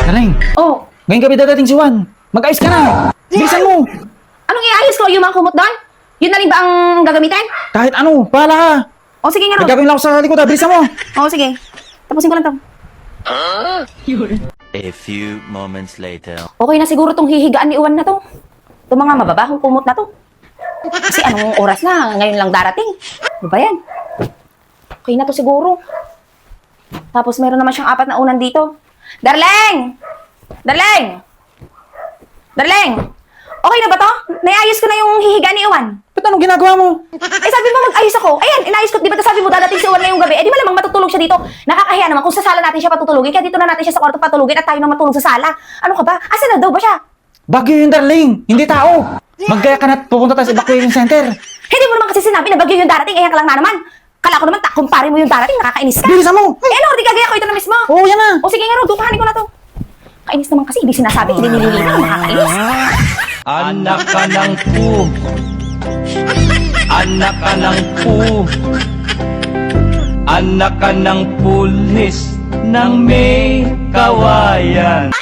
Darling, Oh, ngayong gabi dadating si Juan. Mag-ayos ka na. Bilisan mo. anong iayos ko? Yung mga kumot doon? Yun na rin ba ang gagamitin? Kahit ano, bahala ka. O sige nga, May Rod. gagawin lang ako sa likod, bilisan mo. O sige. Tapusin ko lang to. A few moments later. Okay na siguro tong hihigaan ni Uwan na to. Itong mga mababahong kumot na to. Kasi anong oras na? Ngayon lang darating. Ano ba yan? Okay na to siguro. Tapos meron naman siyang 4 na unan dito. Darling! Darling! Darling! Okay na ba to? Naiayos ko na yung hihigaan ni Uwan. Ba't anong ginagawa mo? Eh sabi mo mag-ayos ako. Ayan, inayos ko. Di ba sabi mo dadating si Uwan ngayong gabi? Eh di malamang matutulog siya dito. Nakakahiya naman kung sa sala natin siya patutulugin. Kaya dito na natin siya sa kwarto patulugin at tayo na matulog sa sala. Ano ka ba? Asan na daw ba siya? Bagyo yun, darling. Hindi tao. Maggaya ka na at pupunta tayo sa evacuation center. Hindi mo naman kasi sinabi na bagyo yung darating. Ayan ka lang na naman. Kala ko naman, kumpare mo yung darating. Nakakainis ka. Bilisan mo. Eh ano, di gagaya ko ito na mismo. Oo, yan na. O sige nga, Rod, dukahanin ko na to. Kainis naman kasi, hindi sinasabi, hindi nililinaw, nakakainis. Anak ka ng pu. Anak ka ng pu. Anak ka ng pulis ng may kawayan.